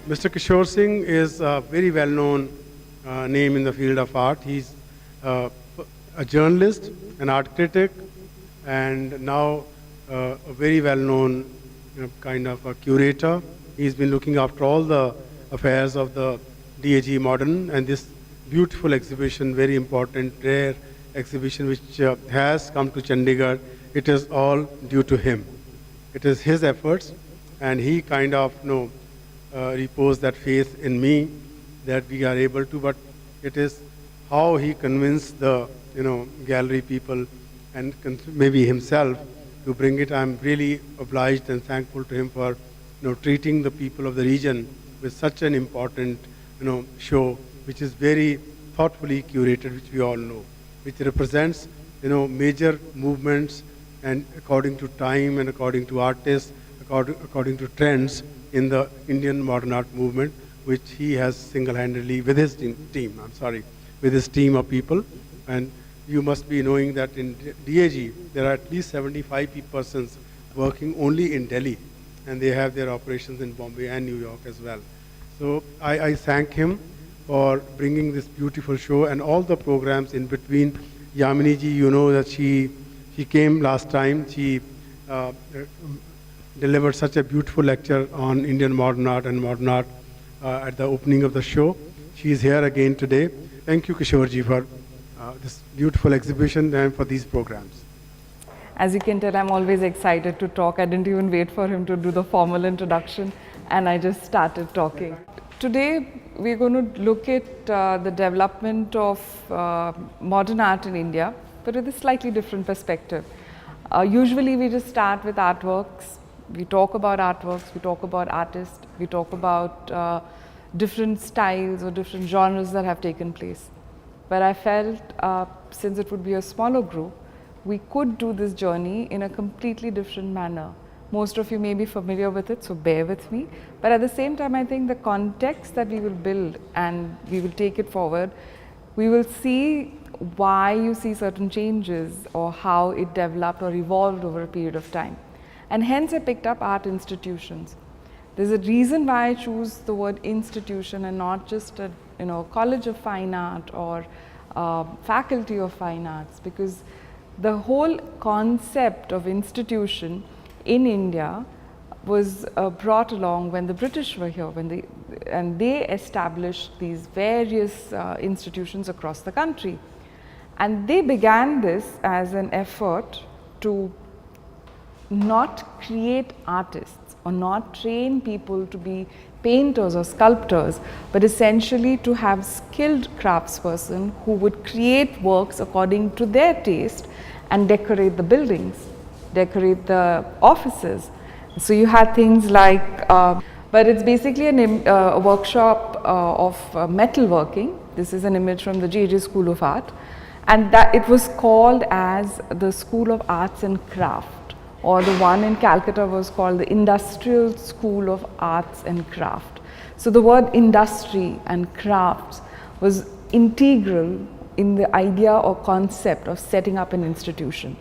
Mr. Kishore Singh is a very well-known name in the field of art. He's a journalist, an art critic, and now a very well-known kind of a curator. He's been looking after all the affairs of the DAG Modern, and this beautiful exhibition, very important, rare exhibition which has come to Chandigarh. It is all due to him. It is his efforts, and he kind of reposed that faith in me that we are able to, but it is how he convinced the gallery people and maybe himself to bring it. I'm really obliged and thankful to him for treating the people of the region with such an important show, which is very thoughtfully curated, which we all know, which represents major movements and according to time and according to artists, according to trends in the Indian modern art movement, which he has single-handedly with his with his team of people. And you must be knowing that in DAG, there are at least 75 persons working only in Delhi, and they have their operations in Bombay and New York as well. So I thank him for bringing this beautiful show and all the programs in between. Yamini ji, you know that she came last time. She delivered such a beautiful lecture on Indian modern art and modern art at the opening of the show. She is here again today. Thank you, Kishore ji, for this beautiful exhibition and for these programs. As you can tell, I'm always excited to talk. I didn't even wait for him to do the formal introduction, and I just started talking. Today, we're going to look at the development of modern art in India, but with a slightly different perspective. Usually, we just start with artworks. We talk about artworks, we talk about artists, we talk about different styles or different genres that have taken place. But I felt since it would be a smaller group, we could do this journey in a completely different manner. Most of you may be familiar with it, so bear with me. But at the same time, I think the context that we will build and we will take it forward, we will see why you see certain changes or how it developed or evolved over a period of time. And hence I picked up art institutions. There's a reason why I choose the word institution and not just a college of fine art or faculty of fine arts, because the whole concept of institution in India was brought along when the British were here, and they established these various institutions across the country. And they began this as an effort to not create artists or not train people to be painters or sculptors, but essentially to have skilled craftsperson who would create works according to their taste and decorate the buildings, decorate the offices. So you had things like, but it's basically a workshop of metalworking. This is an image from the JJ School of Art, and that it was called as the School of Arts and Craft, or the one in Calcutta was called the Industrial School of Arts and Craft. So the word industry and crafts was integral in the idea or concept of setting up an institution.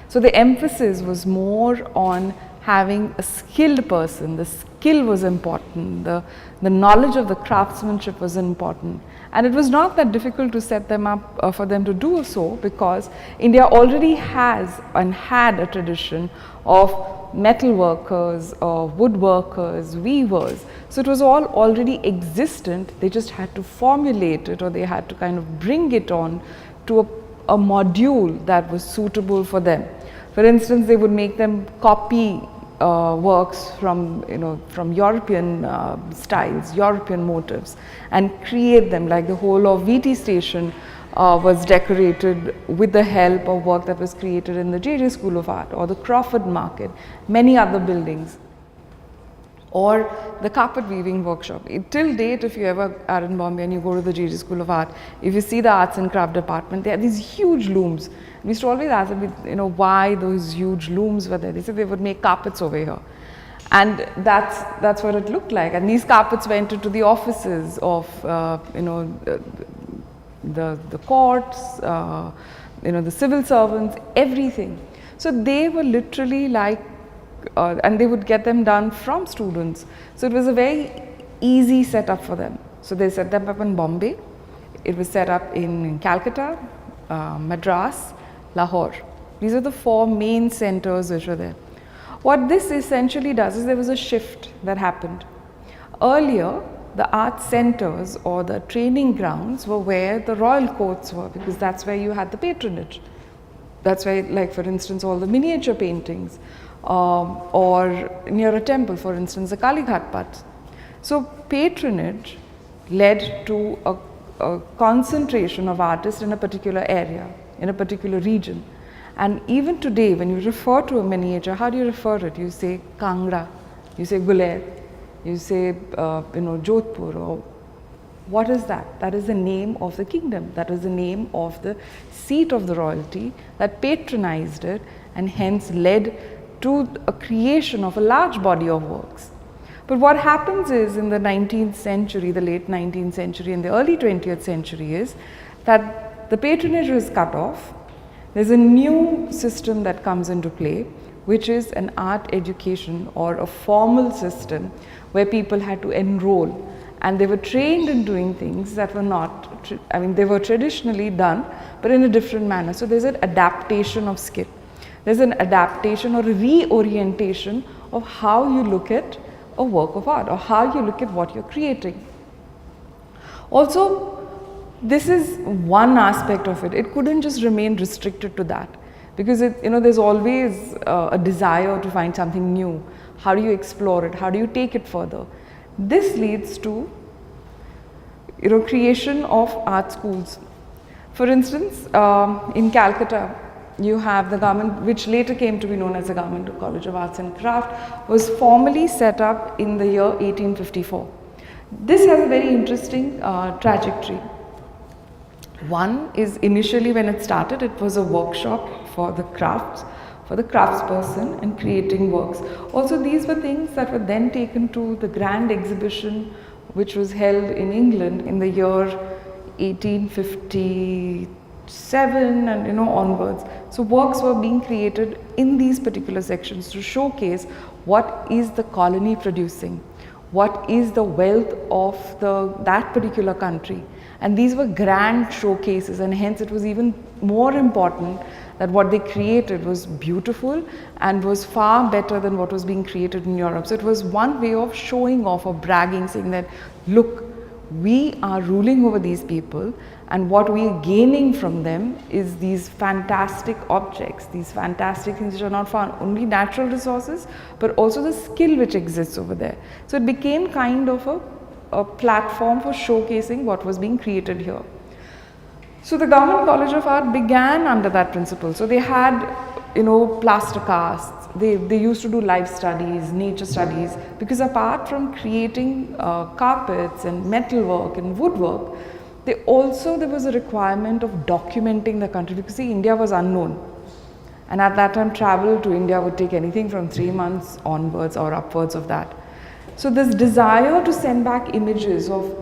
So the emphasis was more on having a skilled person. The skill was important, the knowledge of the craftsmanship was important. And it was not that difficult to set them up for them to do so, because India already has and had a tradition of metal workers or woodworkers, weavers. So it was all already existent. They just had to formulate it, or they had to kind of bring it on to a module that was suitable for them. For instance, they would make them copy works from European styles, European motifs, and create them. Like the whole of VT station was decorated with the help of work that was created in the JJ School of Art, or the Crawford Market, many other buildings, or the carpet weaving workshop. Till date, if you ever are in Bombay and you go to the JJ School of Art, if you see the arts and craft department, they have these huge looms. We used to always ask them, why those huge looms were there. They said they would make carpets over here. And that's what it looked like. And these carpets went into the offices of, the courts, the civil servants, everything. So they were literally like, and they would get them done from students. So it was a very easy setup for them. So they set them up in Bombay. It was set up in Calcutta, Madras, Lahore. These are the 4 main centers which were there. What this essentially does is there was a shift that happened. Earlier, the art centers or the training grounds were where the royal courts were, because that's where you had the patronage. That's where, like for instance, all the miniature paintings, or near a temple, for instance, the Kali Ghat Path. So patronage led to a concentration of artists in a particular area, in a particular region. And even today, when you refer to a miniature, how do you refer it? You say Kangra, you say Guler, you say Jodhpur, or what is that? That is the name of the kingdom. That is the name of the seat of the royalty that patronized it, and hence led to a creation of a large body of works. But what happens is, in the 19th century, the late 19th century and the early 20th century, is that the patronage was cut off. There's a new system that comes into play, which is an art education or a formal system where people had to enroll, and they were trained in doing things that were not, they were traditionally done, but in a different manner. So there's an adaptation of skill. There's an adaptation or a reorientation of how you look at a work of art, or how you look at what you're creating. Also, this is one aspect of it. It couldn't just remain restricted to that, because there's always a desire to find something new. How do you explore it? How do you take it further? This leads to creation of art schools. For instance, in Calcutta, you have the government, which later came to be known as the Government College of Arts and Craft, was formally set up in the year 1854. This has a very interesting trajectory. One is, initially when it started, it was a workshop for the crafts, for the craftsperson and creating works. Also, these were things that were then taken to the grand exhibition which was held in England in the year 1857 and onwards. So works were being created in these particular sections to showcase what is the colony producing, what is the wealth of that particular country. And these were grand showcases, and hence it was even more important that what they created was beautiful and was far better than what was being created in Europe. So it was one way of showing off or bragging, saying that, look, we are ruling over these people, and what we are gaining from them is these fantastic objects, these fantastic things which are not found, only natural resources, but also the skill which exists over there. So it became kind of a platform for showcasing what was being created here. So the Government College of Art began under that principle. So they had, plaster casts. They used to do life studies, nature studies, because apart from creating carpets and metalwork and woodwork, there was a requirement of documenting the country, because see, India was unknown. And at that time, travel to India would take anything from 3 months onwards or upwards of that. So this desire to send back images of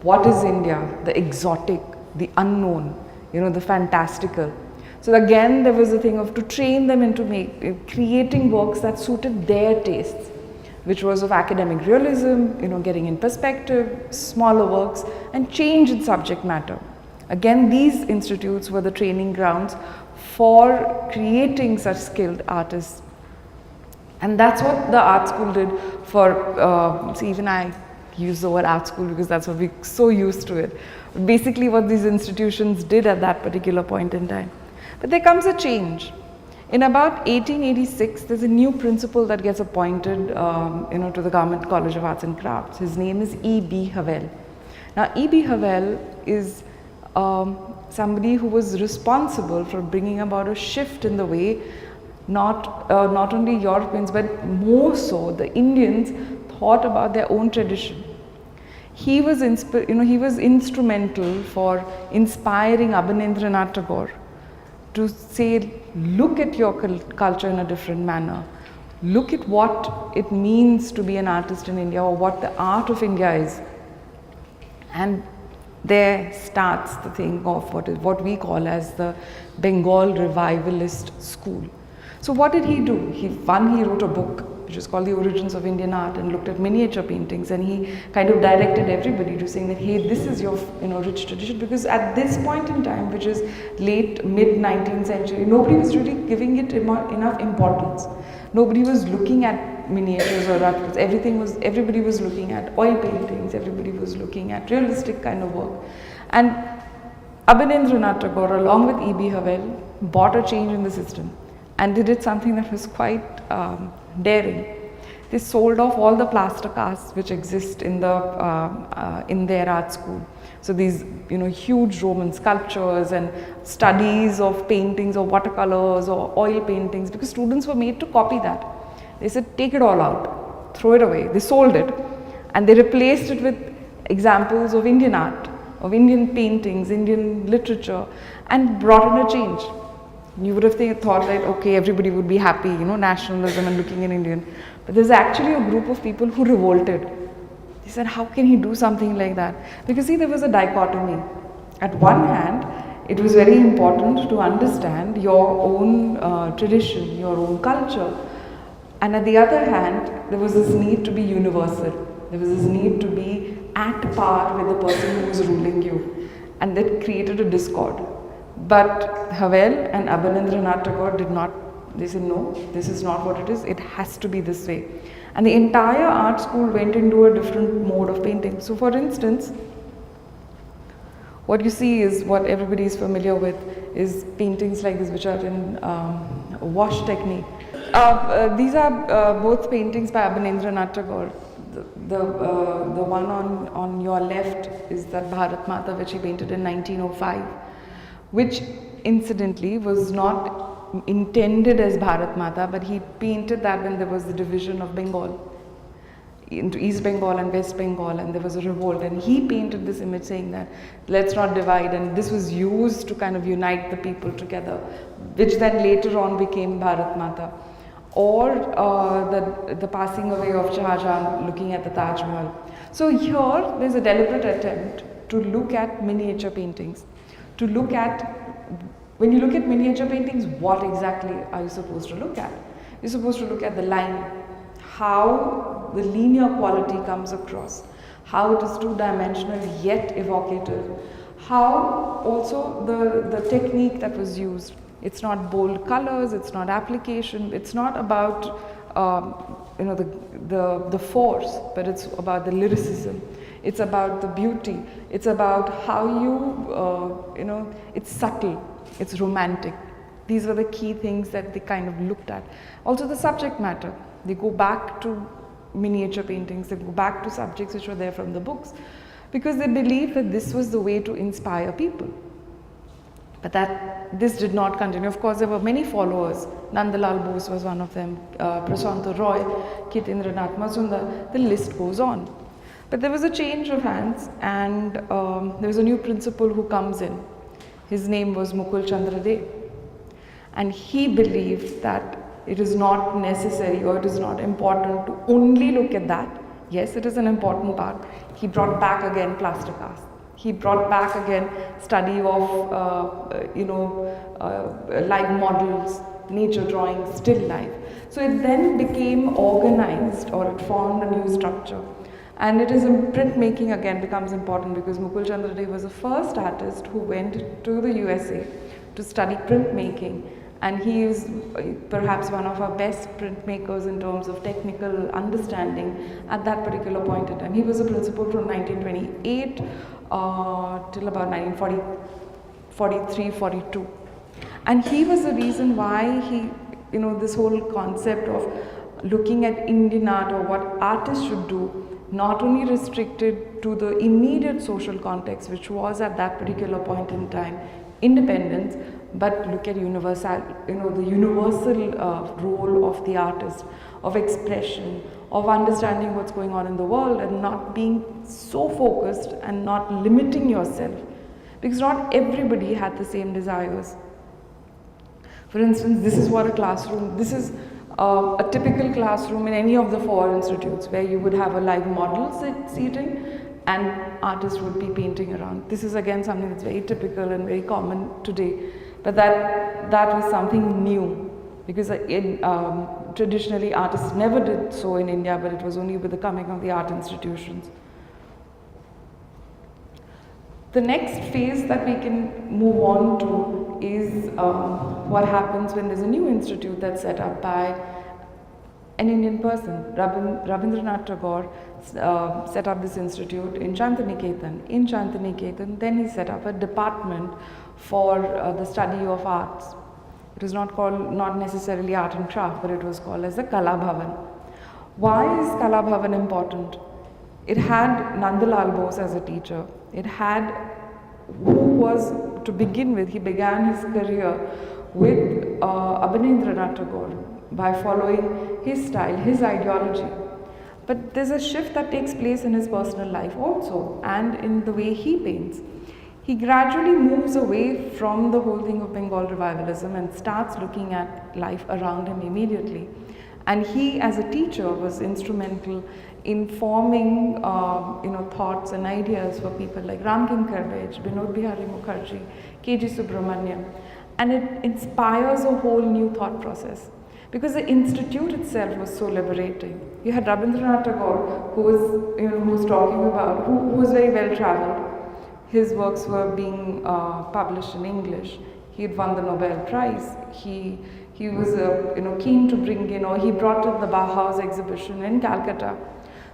what is India, the exotic, the unknown, the fantastical. So again, there was a thing of to train them into creating works that suited their tastes, which was of academic realism, getting in perspective, smaller works, and change in subject matter. Again, these institutes were the training grounds for creating such skilled artists. And that's what the art school did for, even I use the word art school because that's what we're so used to it. Basically what these institutions did at that particular point in time. But there comes a change. In about 1886, there's a new principal that gets appointed to the Government College of Arts and Crafts. His name is E.B. Havel. Now E.B. Havel is somebody who was responsible for bringing about a shift in the way not only Europeans but more so the Indians thought about their own tradition. He was instrumental for inspiring Abanindranath Tagore to say, look at your culture in a different manner. Look at what it means to be an artist in India, or what the art of India is. And there starts the thing of what we call as the Bengal revivalist school. So what did he do? He wrote a book which is called The Origins of Indian Art, and looked at miniature paintings, and he kind of directed everybody to saying that, hey, this is your rich tradition, because at this point in time, which is late mid 19th century, nobody was really giving it enough importance. Nobody was looking at miniatures or art. Everybody was looking at oil paintings, everybody was looking at realistic kind of work. And Abanindranath Tagore, along with E.B. Havel, brought a change in the system, and they did something that was quite daring. They sold off all the plaster casts which exist in their art school. So these huge Roman sculptures and studies of paintings or watercolors or oil paintings, because students were made to copy that. They said, take it all out, throw it away. They sold it, and they replaced it with examples of Indian art, of Indian paintings, Indian literature, and brought in a change. You would have thought that, okay, everybody would be happy, nationalism and looking at Indian. But there's actually a group of people who revolted. They said, how can he do something like that? Because see, there was a dichotomy. At one hand, it was very important to understand your own tradition, your own culture. And at the other hand, there was this need to be universal. There was this need to be at par with the person who was ruling you. And that created a discord. But Havel and Abanindranath Tagore did not. They said, no, this is not what it is. It has to be this way. And the entire art school went into a different mode of painting. So for instance, what you see is what everybody is familiar with is paintings like this, which are in wash technique. These are both paintings by Abanindranath Tagore. The one on your left is that Bharat Mata, which he painted in 1905, which incidentally was not intended as Bharat Mata, but he painted that when there was the division of Bengal into East Bengal and West Bengal, and there was a revolt, and he painted this image saying that let's not divide, and this was used to kind of unite the people together, which then later on became Bharat Mata. Or the passing away of Shah Jahan looking at the Taj Mahal. So here there's a deliberate attempt to look at miniature paintings, to look at, when you look at miniature paintings, what exactly are you supposed to look at? You're supposed to look at the line, how the linear quality comes across, how it is two-dimensional yet evocative, how also the technique that was used. It's not bold colors, it's not application, it's not about the force, but it's about the lyricism. It's about the beauty. It's about how you, it's subtle, it's romantic. These were the key things that they kind of looked at. Also the subject matter. They go back to miniature paintings, they go back to subjects which were there from the books, because they believed that this was the way to inspire people. But this did not continue. Of course, there were many followers. Nandalal Bose was one of them, Prashant Roy, Kitindranath Mazumdar, the list goes on. But there was a change of hands, and there was a new principal who comes in. His name was Mukul Chandra De. And he believed that it is not necessary or it is not important to only look at that. Yes, it is an important part. He brought back again plaster cast. He brought back again study of live models, nature drawing, still life. So it then became organized, or it formed a new structure. And it is in printmaking again becomes important, because Mukul Chandra De was the first artist who went to the USA to study printmaking, and he is perhaps one of our best printmakers in terms of technical understanding at that particular point in time. He was a principal from 1928 till about 1943, 42. And he was the reason why he, this whole concept of looking at Indian art or what artists should do, not only restricted to the immediate social context, which was at that particular point in time, independence, but look at universal, the universal role of the artist, of expression, of understanding what's going on in the world, and not being so focused and not limiting yourself, because not everybody had the same desires. For instance, this is what a classroom, this is a typical classroom in any of the 4 institutes, where you would have a live model seating and artists would be painting around. This is again something that's very typical and very common today, but that was something new, because traditionally artists never did so in India, but it was only with the coming of the art institutions. The next phase that we can move on to is what happens when there's a new institute that's set up by an Indian person. Rabindranath Tagore set up this institute in Chantiniketan. In Chantiniketan, then he set up a department for the study of arts. It was not necessarily art and craft, but it was called as the Kala Bhavan. Why is Kala Bhavan important? It had Nandalal Bose as a teacher. It had, who was, to begin with, he began his career with Abanindranath Tagore by following his style, his ideology. But there's a shift that takes place in his personal life also, and in the way he paints. He gradually moves away from the whole thing of Bengal revivalism and starts looking at life around him immediately. And he, as a teacher, was instrumental in forming thoughts and ideas for people like Ramkinkar Bej, Binod Bihari Mukherjee, K.G. Subramaniam. And it inspires a whole new thought process, because the institute itself was so liberating. You had Rabindranath Tagore, who was talking about, who was very well traveled. His works were being published in English. He had won the Nobel Prize. He was keen to bring in, or he brought in the Bauhaus exhibition in Calcutta.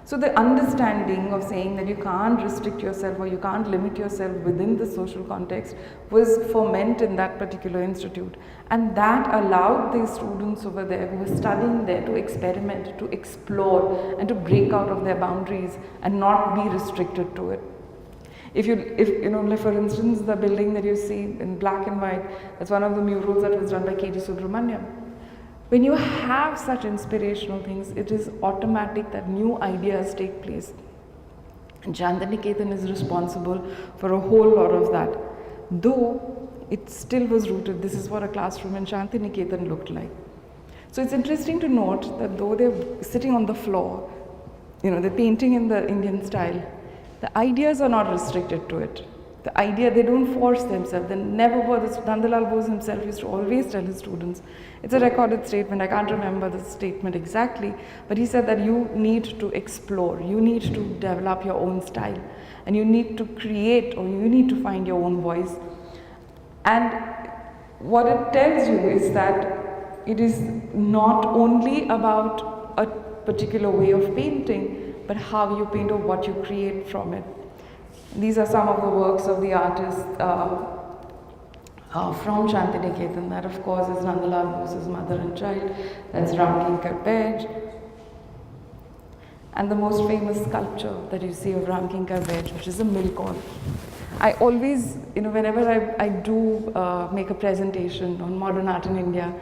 So the understanding of saying that you can't restrict yourself or you can't limit yourself within the social context was ferment in that particular institute. And that allowed the students over there who were studying there to experiment, to explore, and to break out of their boundaries and not be restricted to it. If like for instance, the building that you see in black and white, that's one of the murals that was done by K.G. Subramaniam. When you have such inspirational things, it is automatic that new ideas take place. And Chantiniketan is responsible for a whole lot of that. Though it still was rooted, this is what a classroom in Chantiniketan looked like. So it's interesting to note that though they're sitting on the floor, they're painting in the Indian style, the ideas are not restricted to it. The idea, they don't force themselves. They never were. Nandalal Bose himself used to always tell his students, it's a recorded statement, I can't remember the statement exactly, but he said that you need to explore, you need to develop your own style, and you need to create, or you need to find your own voice. And what it tells you is that it is not only about a particular way of painting, but how you paint or what you create from it. These are some of the works of the artists from Chantiniketan. That, of course, is Nandalal Bose's mother and child. That's Ramkinkar Bej. And the most famous sculpture that you see of Ramkinkar Bej, which is a mill call. I always, whenever I do make a presentation on modern art in India,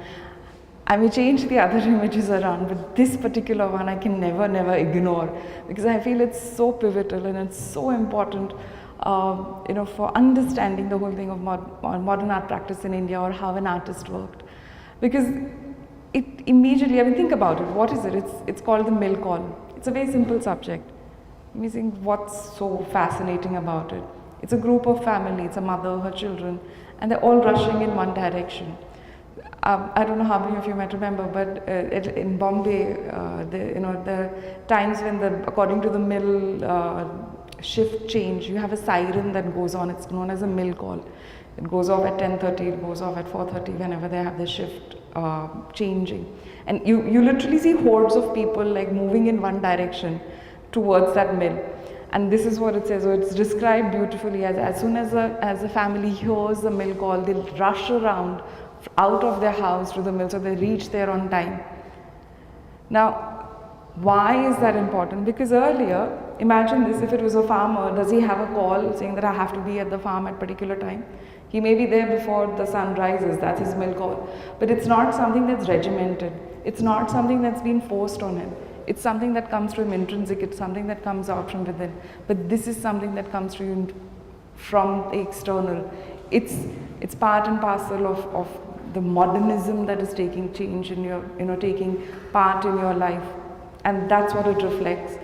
I may change the other images around, but this particular one I can never ignore, because I feel it's so pivotal and it's so important, for understanding the whole thing of modern art practice in India, or how an artist worked. Because it immediately, think about it. What is it? It's called the mill call. It's a very simple subject. You think, what's so fascinating about it? It's a group of family. It's a mother, her children, and they're all rushing in one direction. I don't know how many of you might remember, but in Bombay, the times when according to the mill shift change, you have a siren that goes on. It's known as a mill call. It goes off at 10:30, it goes off at 4:30 whenever they have the shift changing. And you literally see hordes of people like moving in one direction towards that mill. And this is what it says. So it's described beautifully as soon as a family hears the mill call, they'll rush around out of their house to the mill so they reach there on time. Now, why is that important? Because earlier, imagine this, if it was a farmer, does he have a call saying that I have to be at the farm at particular time? He may be there before the sun rises, that's his mill call. But it's not something that's regimented. It's not something that's been forced on him. It's something that comes to him intrinsic, it's something that comes out from within. But this is something that comes to you from the external. It's part and parcel of the modernism that is taking change in your, taking part in your life. And that's what it reflects.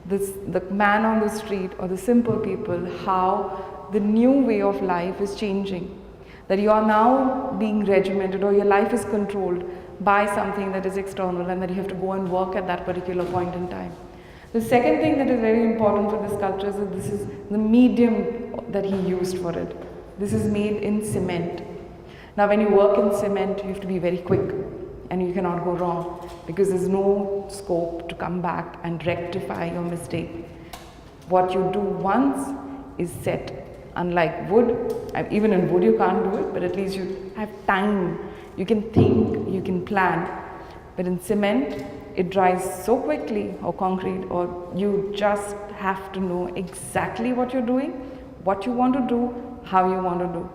The man on the street or the simple people, how the new way of life is changing. That you are now being regimented or your life is controlled by something that is external and that you have to go and work at that particular point in time. The second thing that is very important for this sculpture is that this is the medium that he used for it. This is made in cement. Now when you work in cement, you have to be very quick and you cannot go wrong because there's no scope to come back and rectify your mistake. What you do once is set. Unlike wood, even in wood you can't do it, but at least you have time. You can think, you can plan. But in cement, it dries so quickly, or concrete, or you just have to know exactly what you're doing, what you want to do, how you want to do.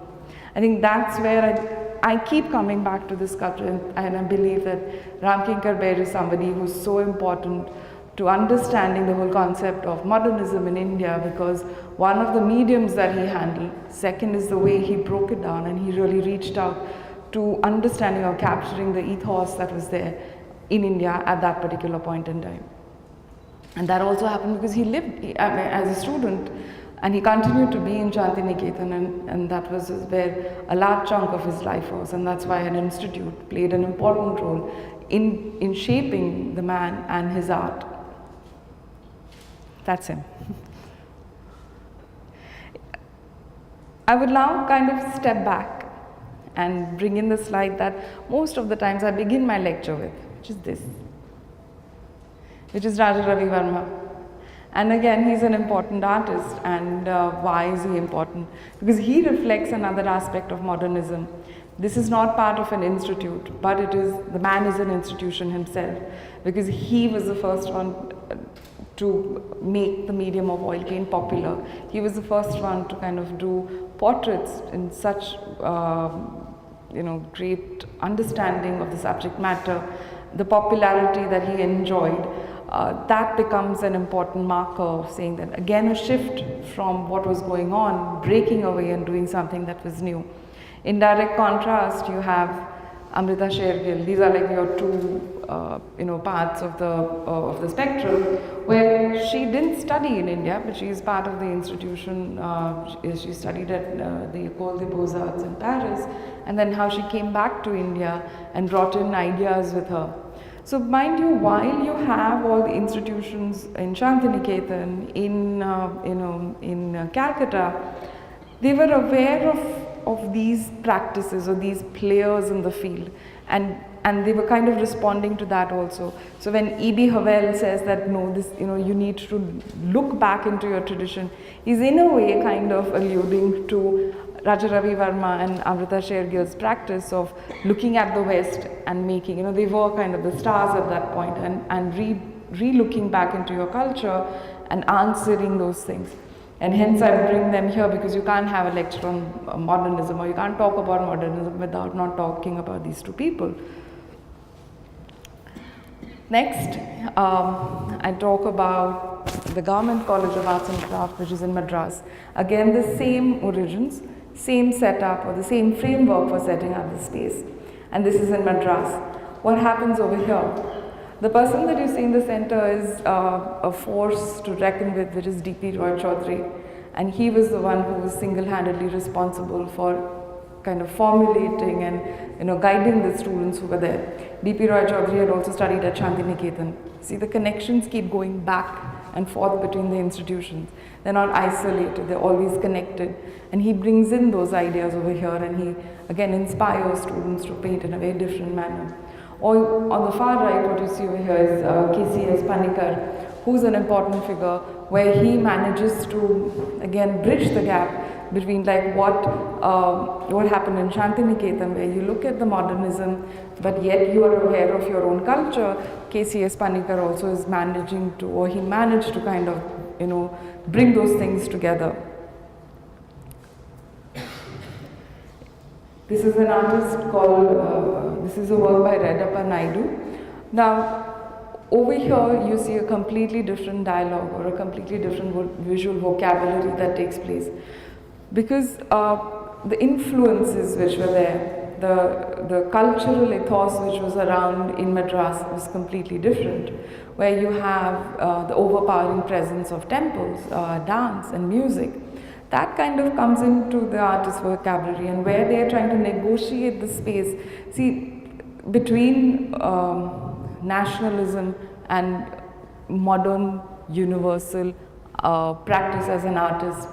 I think that's where I keep coming back to this sculpture, and I believe that Ramkinkar Baid is somebody who's so important to understanding the whole concept of modernism in India, because one of the mediums that he handled, second is the way he broke it down and he really reached out to understanding or capturing the ethos that was there in India at that particular point in time. And that also happened because he lived as a student and he continued to be in Shantiniketan, and that was where a large chunk of his life was, and that's why an institute played an important role in shaping the man and his art. That's him. I would now kind of step back and bring in the slide that most of the times I begin my lecture with, which is this, which is Raja Ravi Verma. And again, he's an important artist. And why is he important? Because he reflects another aspect of modernism. This is not part of an institute, but it is, the man is an institution himself, because he was the first one to make the medium of oil paint popular. He was the first one to kind of do portraits in such great understanding of the subject matter, the popularity that he enjoyed. That becomes an important marker of saying that again a shift from what was going on, breaking away and doing something that was new. In direct contrast, you have Amrita Shergill. These are like your two parts of the spectrum, where she didn't study in India, but she is part of the institution. She studied at the École des Beaux-Arts in Paris, and then how she came back to India and brought in ideas with her. So mind you, while you have all the institutions in Shantiniketan, in Calcutta, they were aware of these practices or these players in the field, and they were kind of responding to that also. So when E.B. Havel says that no, this, you need to look back into your tradition, he's in a way kind of alluding to Raja Ravi Verma and Amrita Shergill's practice of looking at the West and making, they were kind of the stars at that point, and re-looking back into your culture and answering those things. And hence I bring them here, because you can't have a lecture on modernism, or you can't talk about modernism without not talking about these two people. Next, I talk about the Government College of Arts and Craft, which is in Madras. Again, the same origins, same setup, or the same framework for setting up the space. And this is in Madras. What happens over here? The person that you see in the center is a force to reckon with, which is D.P. Roy Chaudhary. And he was the one who was single-handedly responsible for kind of formulating and guiding the students who were there. D.P. Roy Chaudhary had also studied at Shantiniketan. See, the connections keep going back and forth between the institutions. They're not isolated, they're always connected. And he brings in those ideas over here, and he again inspires students to paint in a very different manner. Or on the far right, what you see over here is K.C.S. Panikar, who's an important figure, where he manages to again bridge the gap between like what happened in Shantiniketan, where you look at the modernism, but yet you are aware of your own culture. K.C.S. Panikar also is managing to, or he managed to kind of, bring those things together. This is an artist called, this is a work by Redappa Naidu. Now, over here you see a completely different dialogue or a completely different visual vocabulary that takes place. Because the influences which were there, the cultural ethos which was around in Madras was completely different, where you have the overpowering presence of temples, dance and music. That kind of comes into the artist's vocabulary, and where they are trying to negotiate the space. See, between nationalism and modern universal practice as an artist.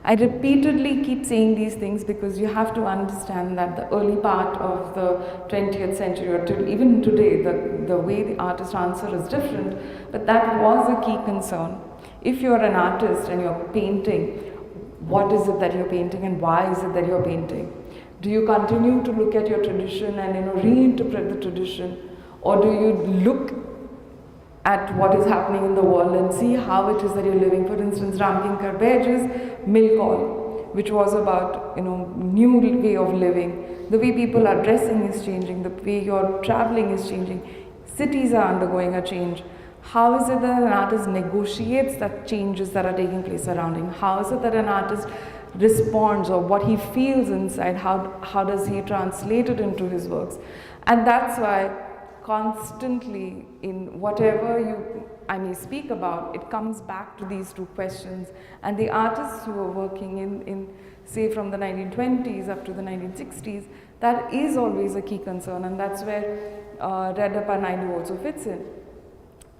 I repeatedly keep saying these things because you have to understand that the early part of the 20th century, or till even today, the way the artist answer is different, but that was a key concern. If you're an artist and you're painting, what is it that you're painting and why is it that you're painting? Do you continue to look at your tradition and reinterpret the tradition, or do you look at what is happening in the world and see how it is that you're living? For instance, Ramkinkar Baij's Milk Hall, which was about new way of living. The way people are dressing is changing. The way you're traveling is changing. Cities are undergoing a change. How is it that an artist negotiates that changes that are taking place around him? How is it that an artist responds, or what he feels inside, how does he translate it into his works? And that's why constantly in whatever I may speak about, it comes back to these two questions. And the artists who are working in say from the 1920s up to the 1960s, that is always a key concern, and that's where Reddappa Naidu also fits in.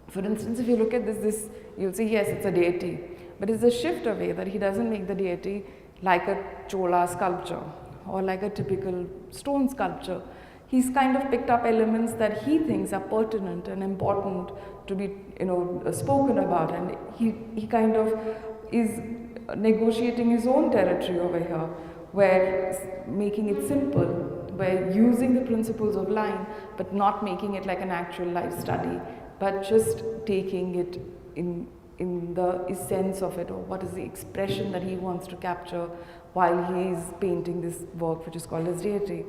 For instance, if you look at this, you'll see, yes, it's a deity, but it's a shift away, that he doesn't make the deity like a Chola sculpture or like a typical stone sculpture. He's kind of picked up elements that he thinks are pertinent and important to be spoken about, and he kind of is negotiating his own territory over here, where making it simple, where using the principles of line but not making it like an actual life study, but just taking it in the essence of it, or what is the expression that he wants to capture while he is painting this work which is called as deity.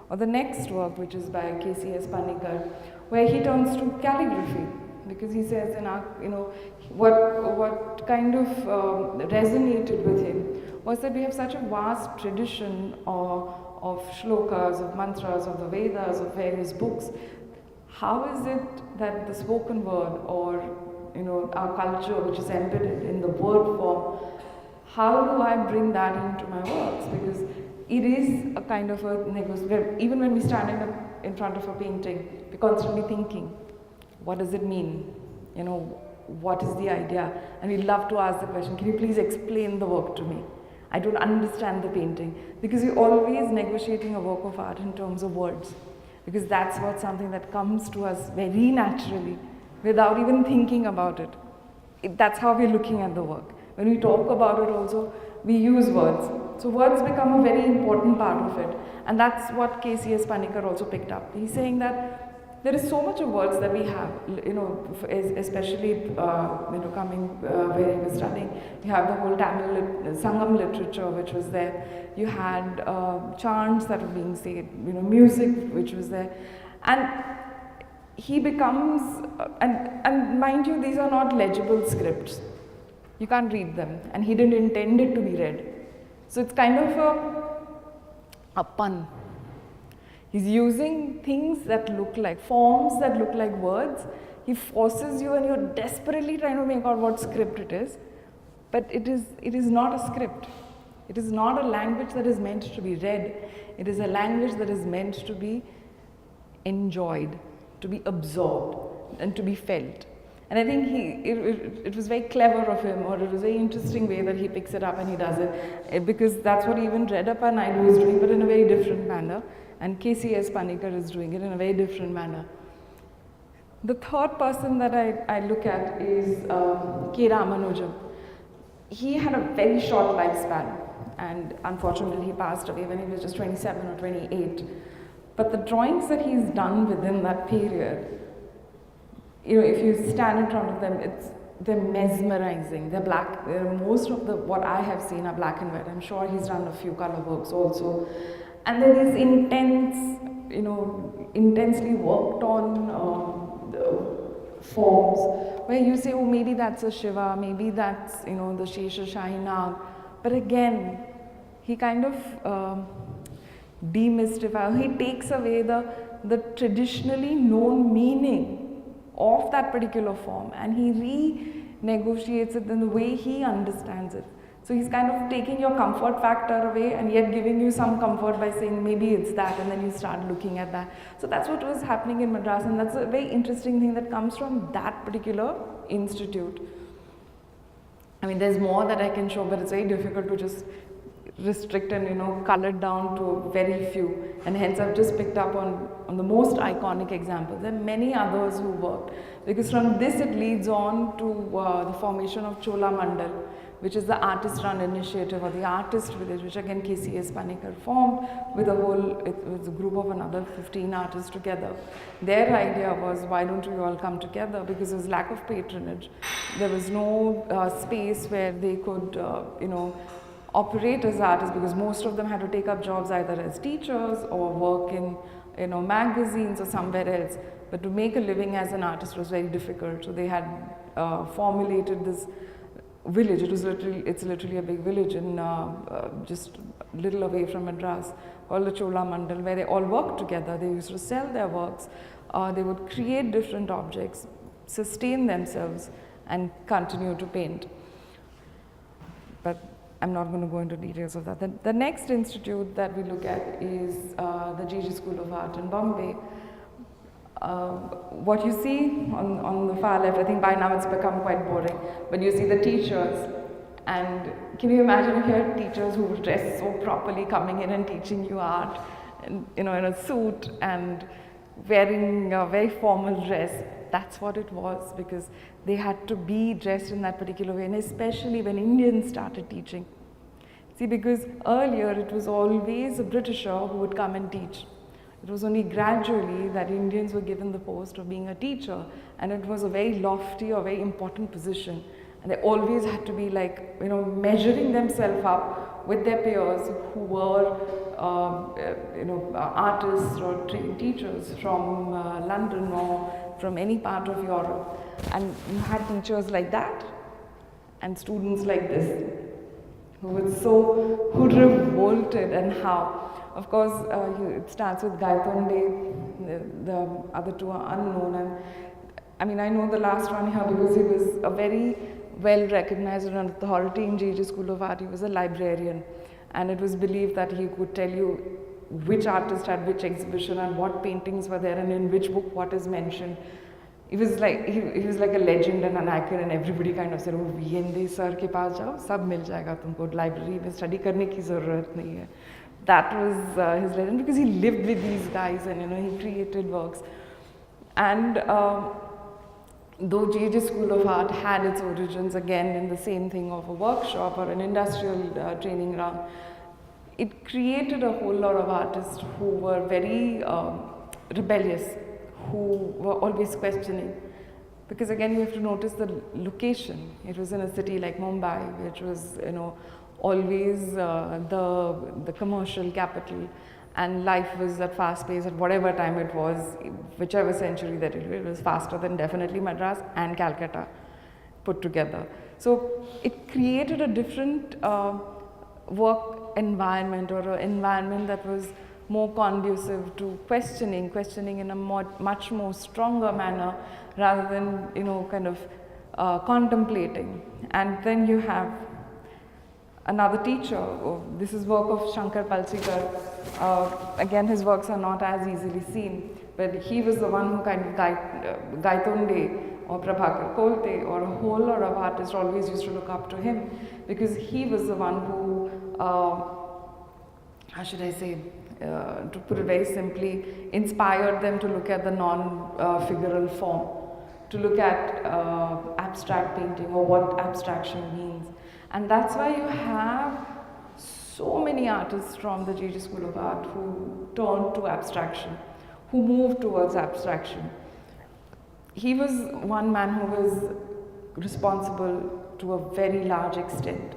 Or the next work, which is by K.C.S. Panikar, where he turns to calligraphy, because he says, what kind of resonated with him was that we have such a vast tradition of shlokas, of mantras, of the Vedas, of various books. How is it that the spoken word, or our culture, which is embedded in the word form, how do I bring that into my works? Because it is a kind of a negotiation. Even when we stand in front of a painting, we're constantly thinking, what does it mean? What is the idea? And we love to ask the question, can you please explain the work to me? I don't understand the painting. Because you're always negotiating a work of art in terms of words. Because that's what something that comes to us very naturally, without even thinking about it. That's how we're looking at the work. When we talk about it also, we use words. So words become a very important part of it. And that's what K.C.S. Panikar also picked up. He's saying that there is so much of words that we have, especially coming where he was studying. You have the whole Tamil Sangam literature which was there. You had chants that were being said, music which was there. And he becomes, and mind you, these are not legible scripts. You can't read them, and he didn't intend it to be read. So it's kind of a pun. He's using things that look like, forms that look like words. He forces you, and you're desperately trying to make out what script it is. But it is not a script. It is not a language that is meant to be read. It is a language that is meant to be enjoyed, to be absorbed, and to be felt. And I think it was very clever of him, or it was a very interesting way that he picks it up and he does it, because that's what even Reddappa Naidu is doing, but in a very different manner, and K.C.S. Panikar is doing it in a very different manner. The third person that I look at is K. Ramanujam. He had a very short lifespan, and unfortunately he passed away when he was just 27 or 28. But the drawings that he's done within that period, if you stand in front of them, they're mesmerizing. They're black. Most of what I have seen are black and white. I'm sure he's done a few color works also. And there is intense, intensely worked on forms where you say, oh, maybe that's a Shiva, maybe that's, the Shesha Shahinag. But again, he kind of demystifies, he takes away the traditionally known meaning of that particular form, and he renegotiates it in the way he understands it. So he's kind of taking your comfort factor away and yet giving you some comfort by saying maybe it's that, and then you start looking at that. So that's what was happening in Madras, and that's a very interesting thing that comes from that particular institute. I mean, there's more that I can show, but it's very difficult to just restrict and cull it down to very few, and hence I've just picked up on the most iconic examples. There are many others who worked, because from this it leads on to the formation of Chola Mandal, which is the artist-run initiative, or the artist village, which again KCS Panikkar formed with it was a group of another 15 artists together. Their idea was, why don't we all come together, because there was lack of patronage. There was no space where they could, operate as artists, because most of them had to take up jobs either as teachers or work in, magazines or somewhere else. But to make a living as an artist was very difficult. So they had formulated this village. It's literally a big village in just a little away from Madras, called the Chola Mandal, where they all worked together. They used to sell their works. They would create different objects, sustain themselves, and continue to paint. But I'm not going to go into details of that. The next institute that we look at is the GG School of Art in Bombay. What you see on the far left, I think by now it's become quite boring, but you see the teachers, and can you imagine if you had teachers who were dressed so properly coming in and teaching you art, and, in a suit and wearing a very formal dress? That's what it was, because they had to be dressed in that particular way, and especially when Indians started teaching. See, because earlier it was always a Britisher who would come and teach. It was only gradually that Indians were given the post of being a teacher, and it was a very lofty or very important position. And they always had to be like, measuring themselves up with their peers who were, artists or trained teachers from London or from any part of Europe. And you had teachers like that and students like this, who revolted, and how. Of course, it starts with Gaitonde, the other two are unknown. And I mean, I know the last one here because he was a very well recognized and an authority in GG School of Art. He was a librarian, and it was believed that he could tell you which artist had which exhibition and what paintings were there and in which book what is mentioned. He was like a legend and an icon, and everybody kind of said, "Oh, VND sir ke paas jao, sab mil jayega tumko, library mein study karne ki zarurat nahi hai." That was his legend, because he lived with these guys and he created works. And though GG School of Art had its origins again in the same thing of a workshop or an industrial training ground, it created a whole lot of artists who were very rebellious, who were always questioning. Because again, you have to notice the location. It was in a city like Mumbai, which was, always the commercial capital, and life was at fast pace at whatever time it was, whichever century that it was faster than definitely Madras and Calcutta put together. So it created a different work environment, or an environment that was more conducive to questioning in a much more stronger manner, rather than kind of contemplating. And then you have another teacher. This is work of Shankar Palsikar. Again, his works are not as easily seen, but he was the one who kind of Gaitonde or Prabhakar Kolte or a whole lot of artists always used to look up to him, because he was the one who, how should I say, to put it very simply, inspired them to look at the non-figural form, to look at abstract painting or what abstraction means. And that's why you have so many artists from the GG School of Art who turned to abstraction, who moved towards abstraction. He was one man who was responsible to a very large extent.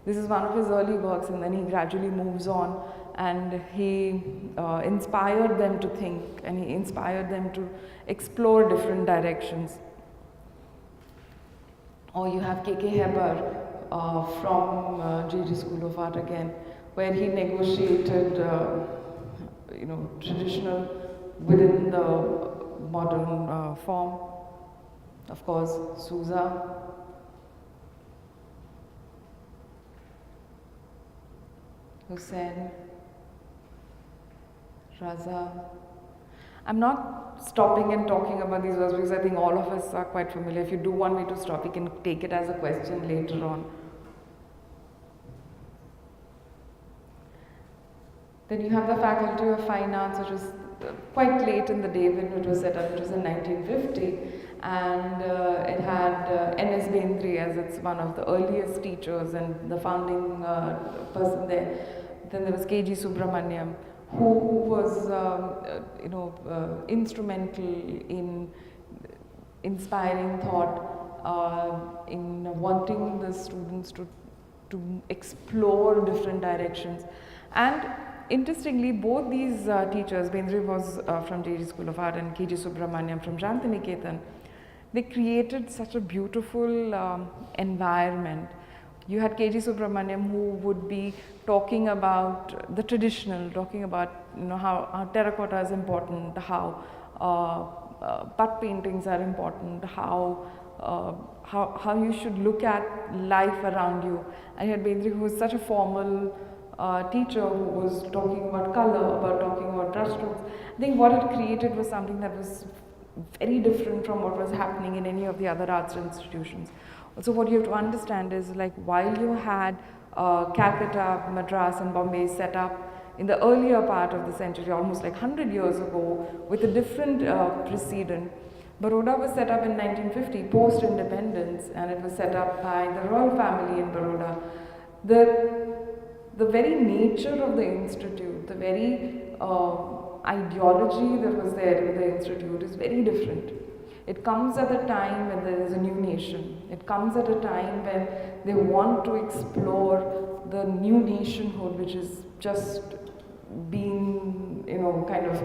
This is one of his early works, and then he gradually moves on, and he inspired them to think, and he inspired them to explore different directions. Or you have K.K. Heber from GG School of Art again, where he negotiated, traditional within the modern form. Of course, Sousa. Hussain, Raza. I'm not stopping and talking about these words because I think all of us are quite familiar. If you do want me to stop, you can take it as a question later on. Then you have the Faculty of Fine Arts, which was quite late in the day when it was set up. It was in 1950, and it had N.S. Bendre as its one of the earliest teachers and the founding person there. Then there was K.G. Subramaniam, who was instrumental in inspiring thought, in wanting the students to explore different directions. And interestingly, both these teachers, Bendre was from J.G. School of Art and K.G. Subramaniam from Shantiniketan, they created such a beautiful environment. You had K.G. Subramaniam, who would be talking about the traditional, talking about how terracotta is important, how butt paintings are important, how you should look at life around you. And you had Bendre, who was such a formal teacher, who was talking about color, talking about brushstrokes. I think what it created was something that was very different from what was happening in any of the other arts institutions. So what you have to understand is, like, while you had Calcutta, Madras and Bombay set up in the earlier part of the century, almost like 100 years ago, with a different precedent, Baroda was set up in 1950, post-independence, and it was set up by the royal family in Baroda. The very nature of the institute, the very ideology that was there with the institute is very different. It comes at a time when there is a new nation. It comes at a time when they want to explore the new nationhood, which is just being, kind of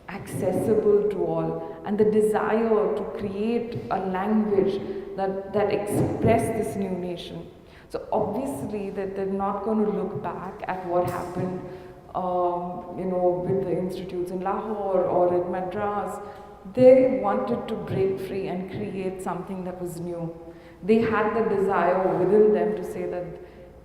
accessible to all, and the desire to create a language that express this new nation. So obviously that they're not going to look back at what happened, with the institutes in Lahore or in Madras. They wanted to break free and create something that was new. They had the desire within them to say that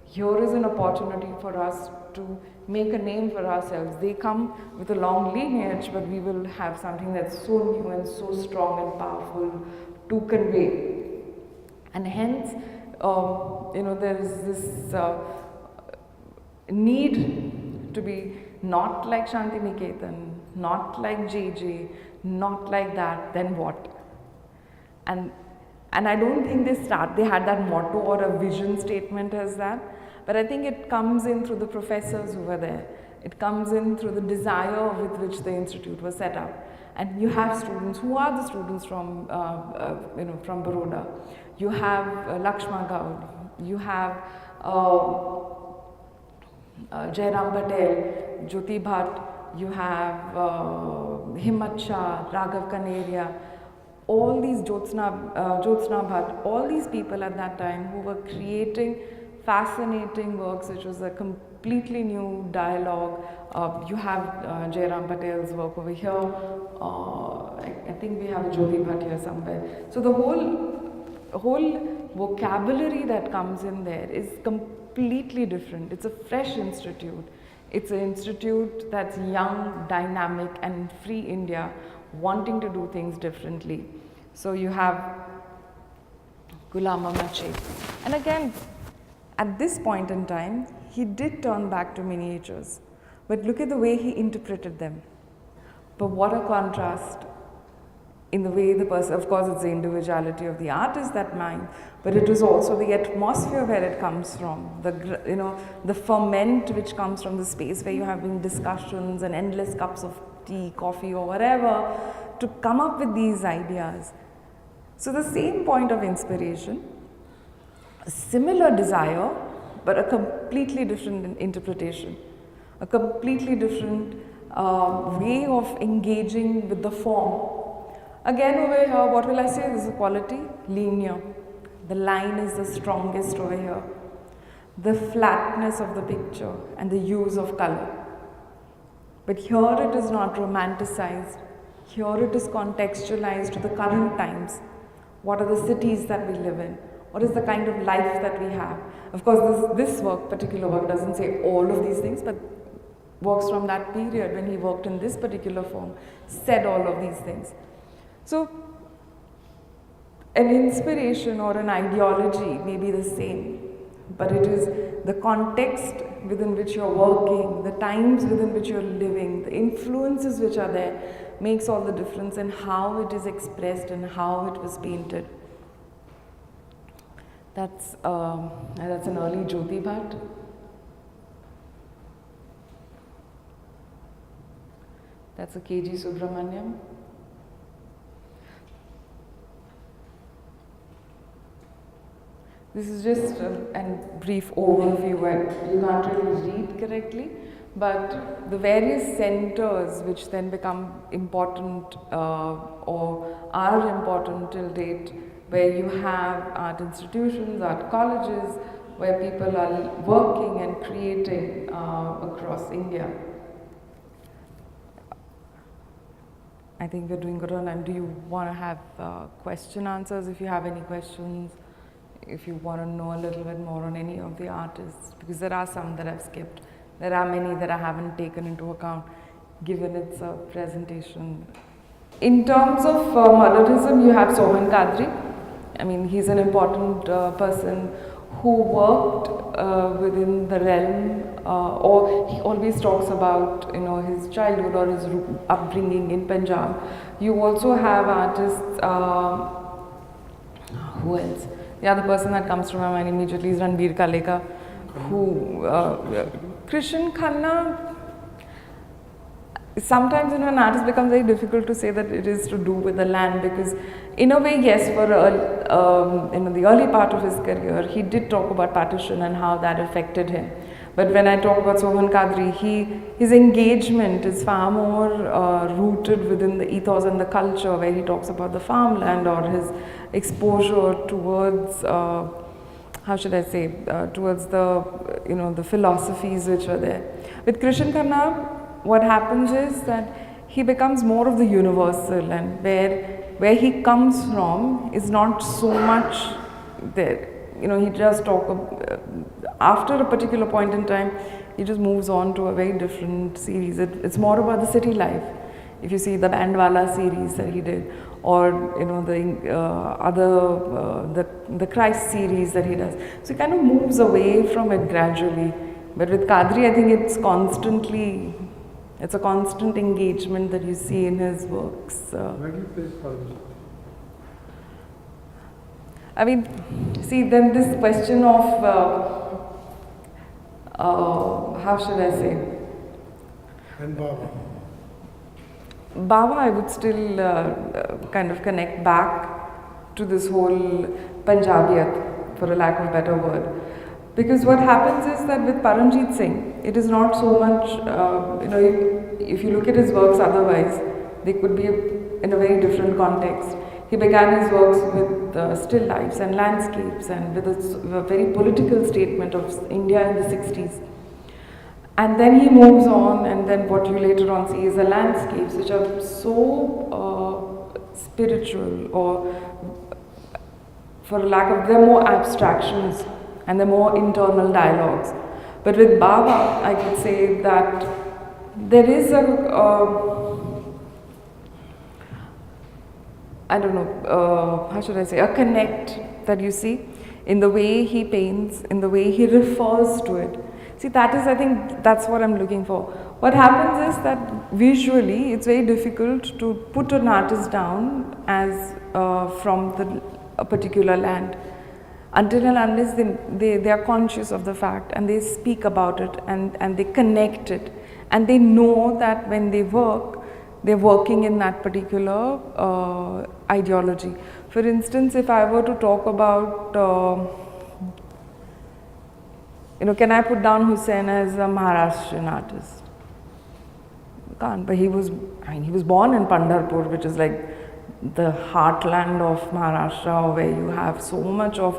here is an opportunity for us to make a name for ourselves. They come with a long lineage, but we will have something that's so new and so strong and powerful to convey. And hence, there is this need to be not like Shantiniketan, not like JJ, not like that, then what? And I don't think they had that motto or a vision statement as that, but I think it comes in through the professors who were there. It comes in through the desire with which the institute was set up. And you have students, who are the students from Baroda. You have Lakshma Gaud, you have Jairam Patel, Jyoti Bhatt, you have Himmat Shah, Raghav Kaneria, all these Jyotsna Bhatt, all these people at that time who were creating fascinating works, which was a completely new dialogue. You have Jairam Patel's work over here. I think we have Jyoti Bhatt here somewhere. So the whole vocabulary that comes in there is completely different. It's a fresh institute. It's an institute that's young, dynamic, and free India, wanting to do things differently. So you have Ghulam Ahmad Sheikh. And again, at this point in time, he did turn back to miniatures. But look at the way he interpreted them. But what a contrast in the way the person, of course it's the individuality of the artist that mind, but it is also the atmosphere where it comes from, the ferment which comes from the space where you have been discussions and endless cups of tea, coffee or whatever to come up with these ideas. So the same point of inspiration, a similar desire, but a completely different interpretation, a completely different way of engaging with the form. Again over here, what will I say? This is a quality, linear. The line is the strongest over here. The flatness of the picture and the use of color. But here it is not romanticized. Here it is contextualized to the current times. What are the cities that we live in? What is the kind of life that we have? Of course, this work, particular work, doesn't say all of these things, but works from that period when he worked in this particular form, said all of these things. So, an inspiration or an ideology may be the same, but it is the context within which you're working, the times within which you're living, the influences which are there, makes all the difference in how it is expressed and how it was painted. That's an early Jyoti Bhatt. That's a K.G. Subramaniam. This is just a brief overview where you can't really read correctly, but the various centers which then become important or are important till date, where you have art institutions, art colleges, where people are working and creating across India. I think we're doing good on time. Do you want to have question answers if you have any questions? If you want to know a little bit more on any of the artists, because there are some that I've skipped. There are many that I haven't taken into account, given its presentation. In terms of modernism, you have Sohan Kadri. I mean, he's an important person who worked within the realm, or he always talks about, you know, his childhood or his upbringing in Punjab. You also have artists. Who else? The other person that comes to my mind immediately is Ranbir Kaleka, who Krishan Khanna. Sometimes, you know, an artist becomes very difficult to say that it is to do with the land, because in a way, yes, for the early part of his career, he did talk about partition and how that affected him. But when I talk about Sohan Kadri, his engagement is far more rooted within the ethos and the culture, where he talks about the farmland or his exposure towards, how should I say, towards the, you know, the philosophies which were there. With Krishan Khanna, what happens is that he becomes more of the universal, and where he comes from is not so much there. You know, he just after a particular point in time, he just moves on to a very different series. It's more about the city life. If you see the Bandwala series that he did, or, you know, the Christ series that he does. So he kind of moves away from it gradually. But with Kadri, I think it's a constant engagement that you see in his works. Where do you place Padma? I mean, see, then this question of, how should I say? And Baba. Baba, I would still kind of connect back to this whole Punjabiyat, for a lack of a better word. Because what happens is that with Paramjit Singh, it is not so much, you know, if you look at his works otherwise, they could be in a very different context. He began his works with still lifes and landscapes, and with a very political statement of India in the 60s. And then he moves on, and then what you later on see is the landscapes, which are so spiritual, or for lack of, they're more abstractions and they're more internal dialogues. But with Baba, I could say that there is I don't know, how should I say, a connect that you see in the way he paints, in the way he refers to it. See, that is, I think, that's what I'm looking for. What happens is that visually, it's very difficult to put an artist down as from a particular land, until and unless they are conscious of the fact, and they speak about it, and they connect it, and they know that when they work, they're working in that particular ideology. For instance, if I were to talk about, you know, can I put down Hussain as a Maharashtrian artist? Can't, but he was born in Pandharpur, which is like the heartland of Maharashtra, where you have so much of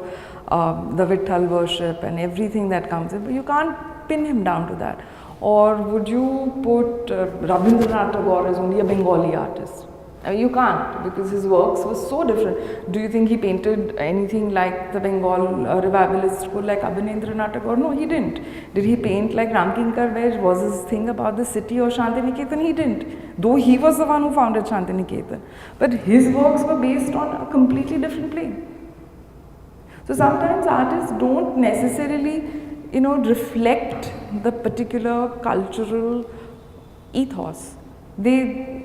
the Vitthal worship and everything that comes in, but you can't pin him down to that. Or would you put Rabindranath Tagore as only a Bengali artist? You can't, because his works were so different. Do you think he painted anything like the Bengal revivalist school like Abhinendranath Tagore? No, he didn't. Did he paint like Ramkinkar, where was his thing about the city or Shantiniketan? He didn't. Though he was the one who founded Shantiniketan. But his works were based on a completely different plane. So sometimes artists don't necessarily, reflect the particular cultural ethos. They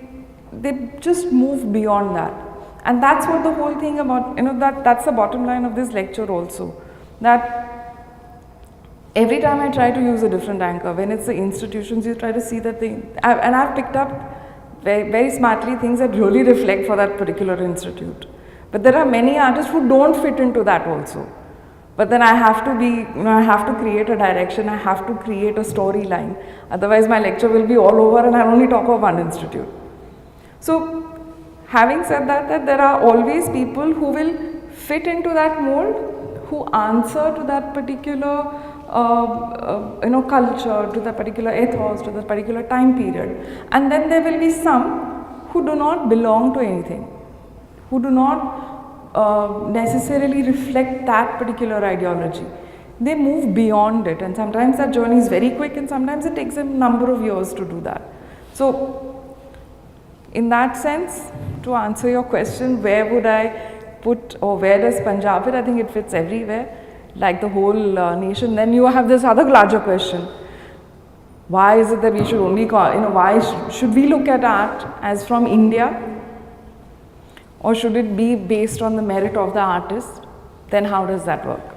just move beyond that. And that's what the whole thing about, that's the bottom line of this lecture also. That every time I try to use a different anchor, when it's the institutions, you try to see that thing. And I've picked up very, very smartly things that really reflect for that particular institute. But there are many artists who don't fit into that also. But then I have to I have to create a direction, I have to create a storyline. Otherwise my lecture will be all over and I'll only talk of one institute. So, having said that there are always people who will fit into that mold, who answer to that particular culture, to that particular ethos, to that particular time period. And then there will be some who do not belong to anything, who do not necessarily reflect that particular ideology. They move beyond it, and sometimes that journey is very quick and sometimes it takes a number of years to do that. So, in that sense, to answer your question, where would I put, or where does Punjab fit? I think it fits everywhere, like the whole nation. Then you have this other larger question. Why is it that we should only why should we look at art as from India? Or should it be based on the merit of the artist? Then how does that work?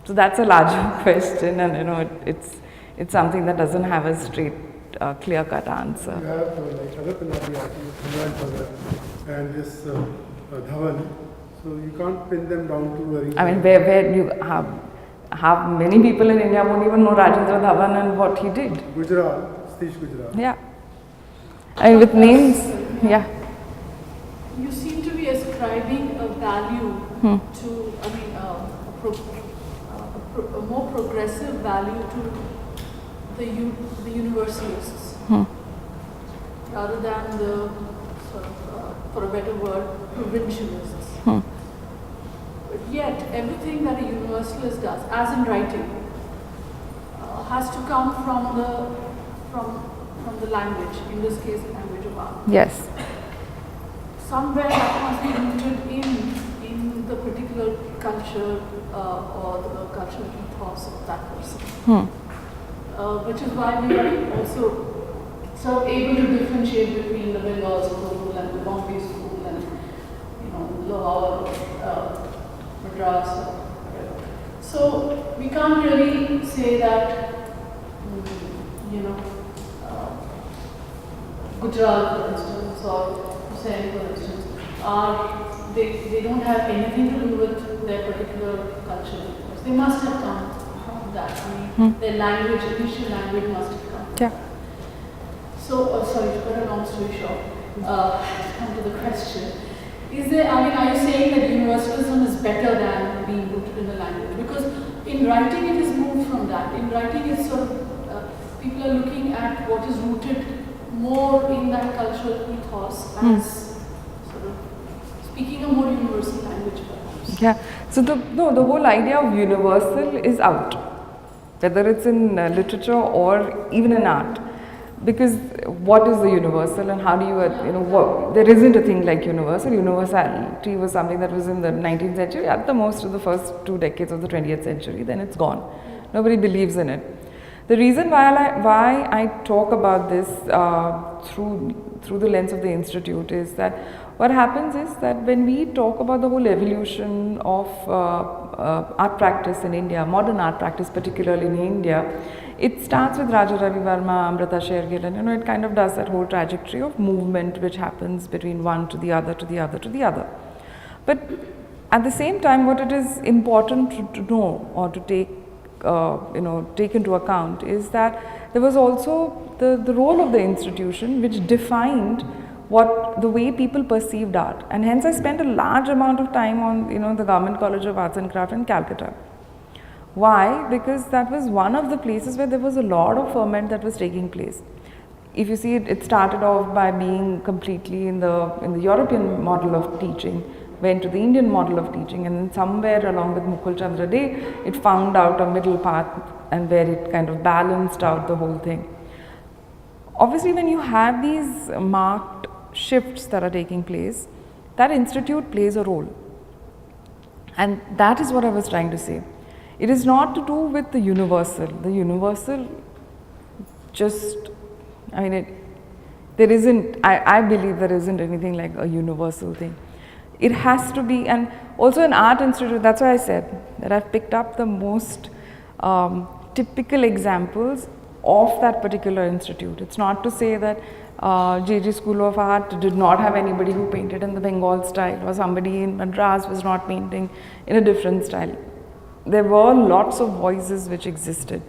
So that's a larger question, and it's something that doesn't have a straight clear-cut answer. You have like other Punjabi artists, and this Dhawan, so you can't pin them down to a region. I mean, where you have many people in India won't even know Rajendra Dhawan and what he did. Gujarat, Satish Gujarat. Yeah. I mean, with names, yeah. You seem to be ascribing a value to, a more progressive value to the universalists, rather than the, sort of, for a better word, provincialists. But yet, everything that a universalist does, as in writing, has to come from the language, in this case, the language of art. Yes. Somewhere that must be rooted in the particular culture or the cultural ethos of that person. Which is why we are also sort of able to differentiate between the Bengal school and the Bombay school and Lahore, Madras, whatever. So we can't really say that Gujarat, for instance, or Hussain, for instance, they don't have anything to do with their particular culture. They must have come from that. I mean, their language, initial language must have come. Yeah. So, sorry, to cut a long story short, come to the question. Are you saying that universalism is better than being rooted in the language? Because in writing it is moved from that. In writing it's sort of, people are looking at what is rooted more in that cultural ethos as sort of speaking a more universal language perhaps. Yeah. So the whole idea of universal is out, whether it's in literature or even in art. Because what is the universal and how do you, there isn't a thing like universal. Universality was something that was in the 19th century, at the most of the first 2 decades of the 20th century, then it's gone. Nobody believes in it. The reason why I talk about this through the lens of the institute is that what happens is that when we talk about the whole evolution of art practice in India, modern art practice particularly in India, it starts with Raja Ravi Verma, Amrita Shergill, and it kind of does that whole trajectory of movement which happens between one to the other, to the other, to the other. But at the same time, what it is important to know or to take into account is that there was also the role of the institution which defined the way people perceived art, and hence I spent a large amount of time on the Government College of Arts and Craft in Calcutta. Why? Because that was one of the places where there was a lot of ferment that was taking place. if you see it, it started off by being completely in the European model of teaching, went to the Indian model of teaching, and then somewhere along with Mukul Chandra Day, it found out a middle path and where it kind of balanced out the whole thing. Obviously, when you have these marked shifts that are taking place, that institute plays a role. And that is what I was trying to say. It is not to do with the universal. The universal just, I mean, there isn't, I believe there isn't anything like a universal thing. It has to be, and also an art institute, that's why I said that I've picked up the most typical examples of that particular institute. It's not to say that JJ School of Art did not have anybody who painted in the Bengal style, or somebody in Madras was not painting in a different style. There were lots of voices which existed.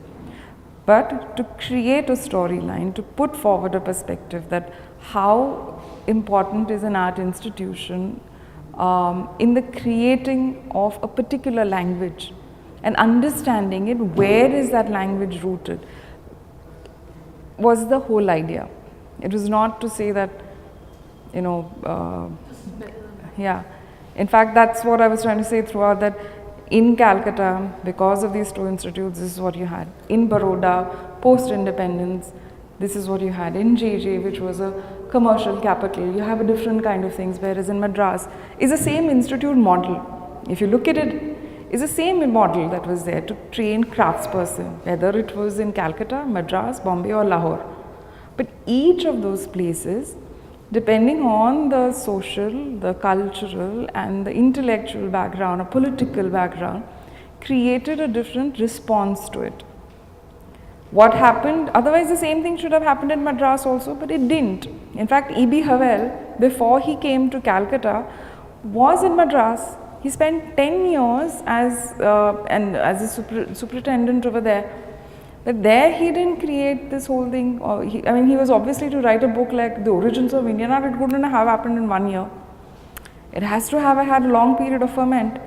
But to create a storyline, to put forward a perspective that how important is an art institution in the creating of a particular language and understanding it, where is that language rooted, was the whole idea. It was not to say that, you know, yeah. In fact, that's what I was trying to say throughout, that in Calcutta, because of these two institutes, this is what you had. In Baroda, post-independence, this is what you had. In JJ, which was a commercial capital, you have a different kind of things, whereas in Madras, is the same institute model. If you look at it, is the same model that was there to train craftsperson, whether it was in Calcutta, Madras, Bombay or Lahore. But each of those places, depending on the social, the cultural and the intellectual background or political background, created a different response to it. What happened, otherwise the same thing should have happened in Madras also, but it didn't. In fact, E.B. Havel, before he came to Calcutta, was in Madras. He spent 10 years as a superintendent over there. But there he didn't create this whole thing. He was obviously to write a book like The Origins of Indian Art. It couldn't have happened in 1 year. It has to have had a long period of ferment.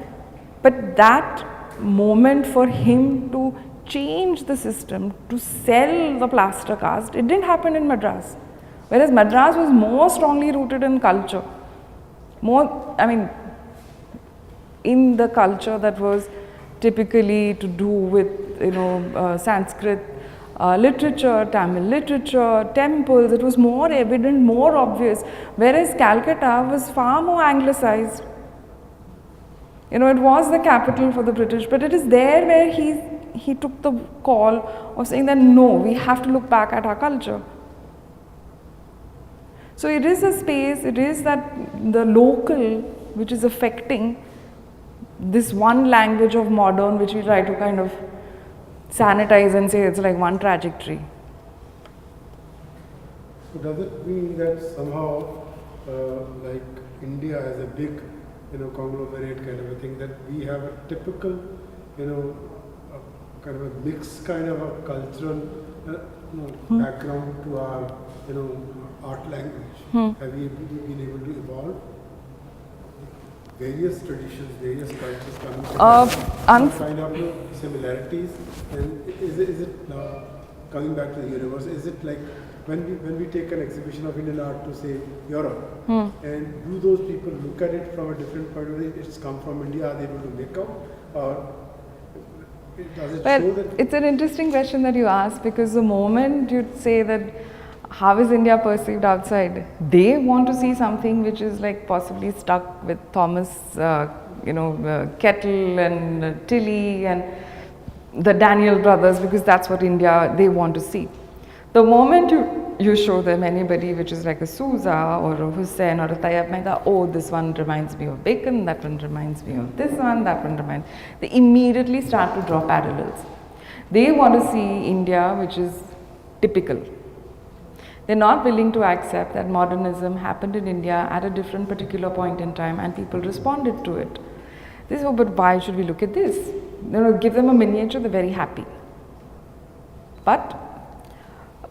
But that moment for him to change the system, to sell the plaster cast, it didn't happen in Madras. Whereas Madras was more strongly rooted in culture. In the culture that was typically to do with, Sanskrit literature, Tamil literature, temples. It was more evident, more obvious, whereas Calcutta was far more anglicized. It was the capital for the British, but it is there where he took the call of saying that no, we have to look back at our culture. So it is a space, it is that the local which is affecting this one language of modern, which we try to kind of sanitize and say it's like one trajectory. So does it mean that somehow, like India has a big, conglomerate kind of a thing, that we have a typical, kind of a mixed kind of a cultural background to our, art language? Have we been able to evolve? Various traditions, various cultures coming together, find out similarities, and is it coming back to the universe? Is it like when we take an exhibition of Indian art to say Europe, and do those people look at it from a different point of view? It's come from India, are they able to make out, or does it show that? It's an interesting question that you ask, because the moment you say that how is India perceived outside, they want to see something which is like possibly stuck with Thomas, Kettle and Tilly and the Daniel brothers, because that's what India, they want to see. The moment you show them anybody which is like a Souza or a Hussain or a Tayyab Mehta, oh, this one reminds me of Bacon, that one reminds me of this one, that one reminds, they immediately start to draw parallels. They want to see India which is typical. They're not willing to accept that modernism happened in India at a different particular point in time and people responded to it. They say, oh, but why should we look at this? Give them a miniature, they're very happy. But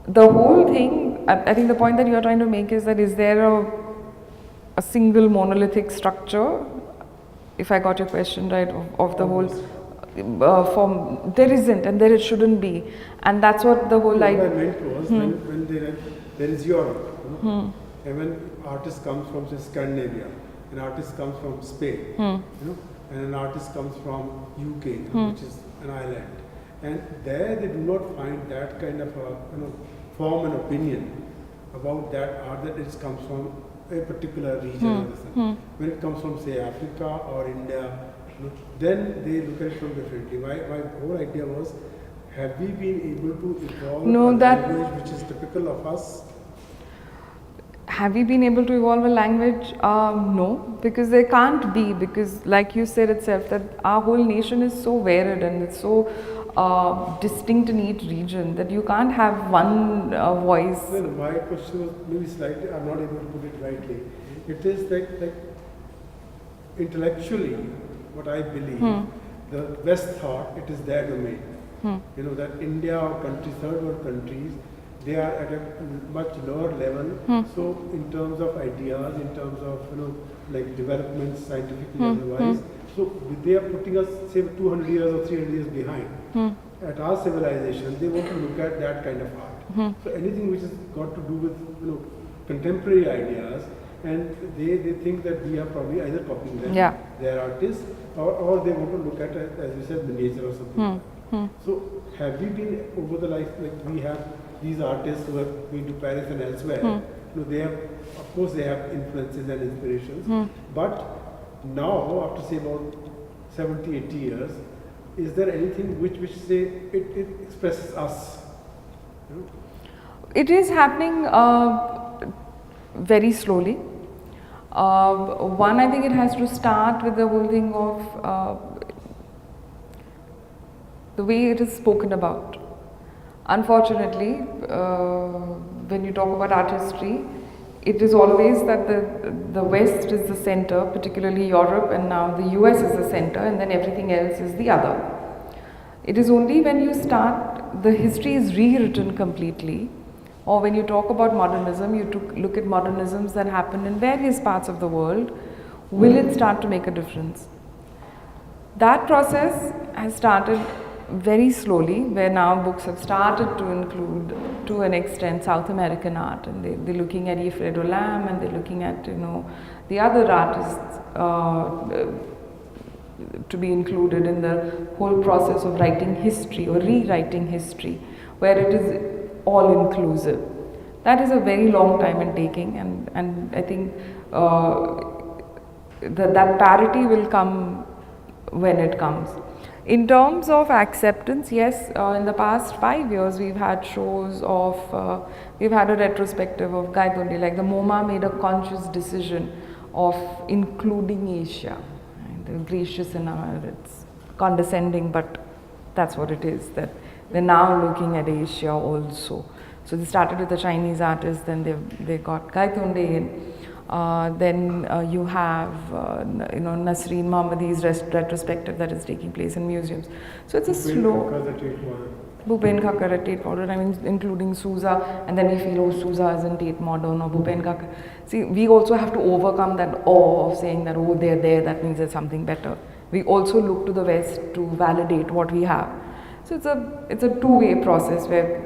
the whole thing, I think the point that you're trying to make is that is there a single monolithic structure, if I got your question right, of the whole form? There isn't, and there it shouldn't be. And that's what the whole idea. What I meant was when they there is Europe. And when artist comes from say Scandinavia, an artist comes from Spain, and an artist comes from UK, which is an island, and there they do not find that kind of a form and opinion about that art that it comes from a particular region. When it comes from say Africa or India, then they look at it from differently. My whole idea was, have we been able to evolve a language which is typical of us? Have we been able to evolve a language? No, because there can't be, because like you said itself, that our whole nation is so varied and it's so distinct in each region that you can't have one voice. Well, my question was maybe slightly, I'm not able to put it rightly. It is like intellectually, what I believe, the West thought it is their domain. That India or countries, third world countries, they are at a much lower level. So in terms of ideas, in terms of like development scientifically otherwise, so they are putting us say 200 years or 300 years behind. At our civilization, they want to look at that kind of art. So anything which has got to do with contemporary ideas, and they think that we are probably either copying them, their artists, or they want to look at it, as you said, the nature or something like that. So have we been over the life, like we have these artists who have been to Paris and elsewhere, they have, of course they have influences and inspirations, but now after say about 70, 80 years, is there anything which say it expresses us? It is happening very slowly. One, I think it has to start with the whole thing of the way it is spoken about. Unfortunately, when you talk about art history, it is always that the West is the center, particularly Europe, and now the US is the center, and then everything else is the other. It is only when you start, the history is rewritten completely, or when you talk about modernism, you look at modernisms that happen in various parts of the world, will it start to make a difference? That process has started very slowly, where now books have started to include, to an extent, South American art, and they're looking at Yfredo Lam, and they're looking at the other artists to be included in the whole process of writing history or rewriting history, where it is all inclusive. That is a very long time in taking, and I think that parity will come when it comes. In terms of acceptance, yes, in the past 5 years we've had shows of, we've had a retrospective of Gaitonde, like the MoMA made a conscious decision of including Asia. Right? They're gracious enough, it's condescending, but that's what it is, that they're now looking at Asia also. So they started with the Chinese artists, then they got Gaitonde in. Then you have Nasreen Mohammadi's retrospective that is taking place in museums. So it's a slow. Bhupen Khakkar at Tate Modern, I mean, including Sousa, and then we feel, oh, Sousa isn't Tate Modern or Bhupen Khakkar. See, we also have to overcome that awe of saying that, oh, they're there, that means there's something better. We also look to the West to validate what we have. So it's a two-way process where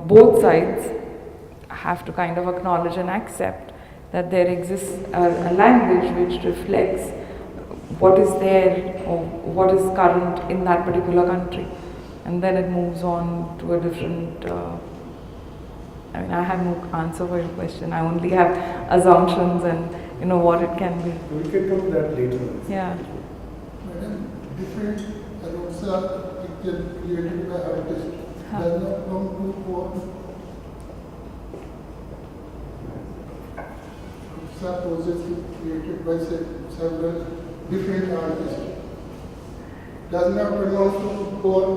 both sides have to kind of acknowledge and accept that there exists a language which reflects what is there or what is current in that particular country, and then it moves on to a different. I mean, I have no answer for your question. I only have assumptions and what it can be. We can come to that later. Yeah. Madam, different roles are created by artists. Does not come to form. Process created by several different artists. Does not belong to core.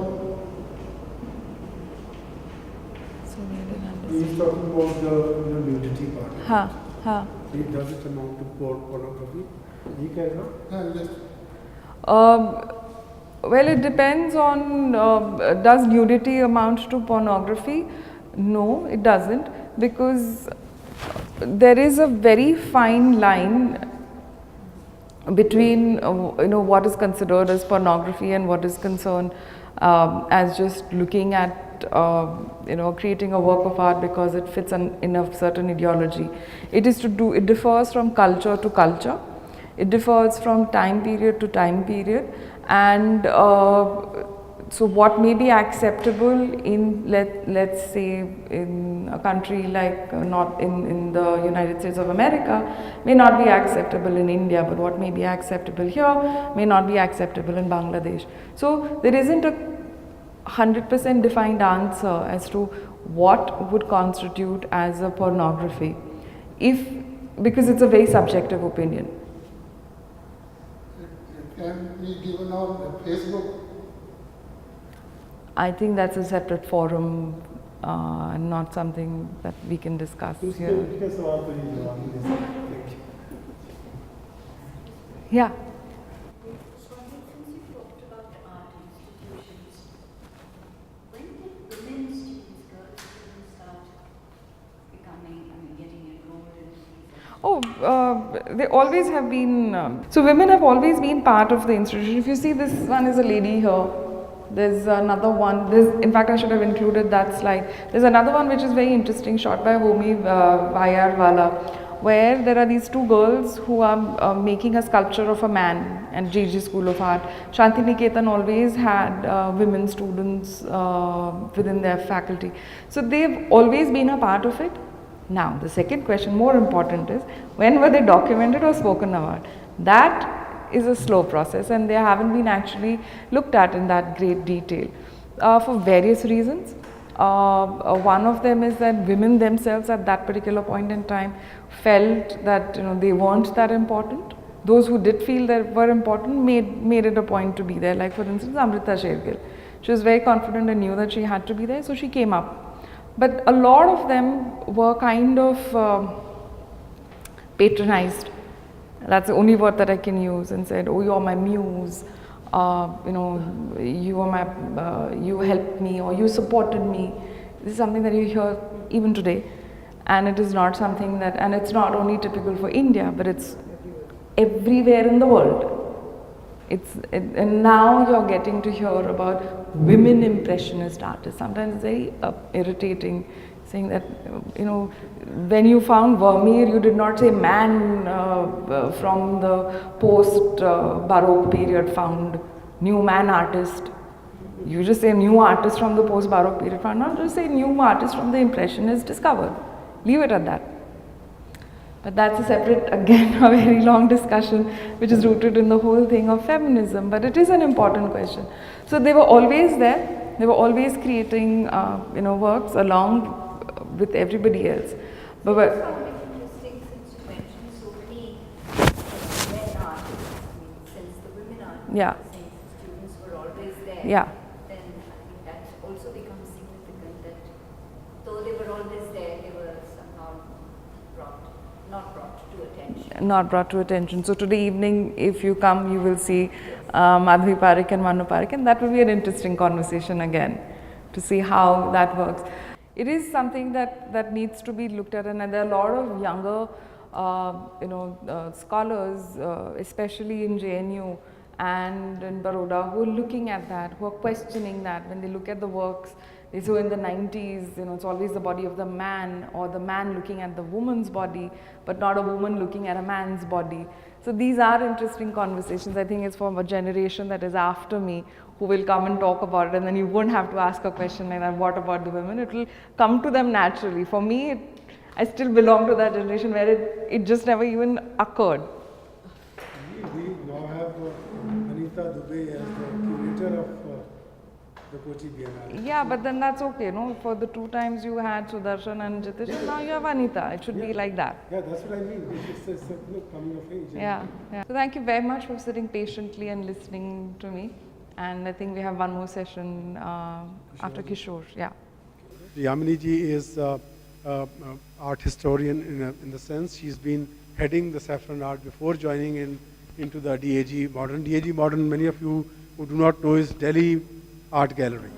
So we didn't understand. He's talking about the nudity part. Does it amount to pornography? Yes. Well, it depends on, does nudity amount to pornography? No, it doesn't, because there is a very fine line between what is considered as pornography and what is concerned as just looking at creating a work of art because it fits in a certain ideology. It differs from culture to culture. It differs from time period to time period, and so what may be acceptable in let's say in a country like not in the United States of America may not be acceptable in India, but what may be acceptable here may not be acceptable in Bangladesh. So there isn't a 100% defined answer as to what would constitute as a pornography, because it's a very subjective opinion. It can be given on Facebook. I think that's a separate forum, not something that we can discuss here. Yeah. So I think since you talked about art institutions, when did women students, girls students start getting enrolled in these? They always have been, so women have always been part of the institution. If you see, this one is a lady here. There's another one, in fact I should have included that slide. There's another one which is very interesting, shot by Homi Vayarwala, where there are these two girls who are making a sculpture of a man at JG School of Art. Shanti Niketan always had women students within their faculty. So they've always been a part of it. Now the second question, more important, is when were they documented or spoken about? That is a slow process, and they haven't been actually looked at in that great detail for various reasons. One of them is that women themselves at that particular point in time felt that they weren't that important. Those who did feel that were important made it a point to be there. Like for instance, Amrita Shergill, she was very confident and knew that she had to be there, so she came up. But a lot of them were kind of patronized. That's the only word that I can use, and said, "Oh, you're my muse. You are my, you helped me, or you supported me." This is something that you hear even today, and it is not something that, and it's not only typical for India, but it's everywhere in the world. And now you're getting to hear about women impressionist artists. Sometimes it's very irritating, saying that, when you found Vermeer, you did not say man from the post-Baroque period found new man artist. You just say new artist from the post-Baroque period found, not just say new artist from the Impressionist discovered. Leave it at that. But that's a separate, again, a very long discussion, which is rooted in the whole thing of feminism. But it is an important question. So they were always there. They were always creating, works along with everybody else. I found it interesting since you mentioned so many men artists, since the women artists, since the students were always there, then I think that also becomes significant that though they were always there, they were somehow not brought to attention. Not brought to attention. So today evening, if you come, you will see Madhvi Parekh and Manu Parekh, and that will be an interesting conversation again to see how that works. It is something that needs to be looked at, and there are a lot of younger, scholars, especially in JNU and in Baroda, who are looking at that, who are questioning that. When they look at the works, they say in the 90s, it's always the body of the man, or the man looking at the woman's body, but not a woman looking at a man's body. So these are interesting conversations. I think it's from a generation that is after me, who will come and talk about it, and then you won't have to ask a question like that, what about the women? It will come to them naturally. For me, I still belong to that generation where it just never even occurred. We now have Anita Dubey as the curator of the Kochi Biennale. Yeah, but then that's okay, for the 2 times you had Sudarshan and Jitish, now you have Anita. It should be like that. Yeah, that's what I mean. It's coming of age. Yeah. So thank you very much for sitting patiently and listening to me. And I think we have one more session after Kishore. Yeah. Yamini ji is art historian in the sense she's been heading the saffron art before joining into the DAG Modern. DAG Modern, many of you who do not know, is Delhi Art Gallery.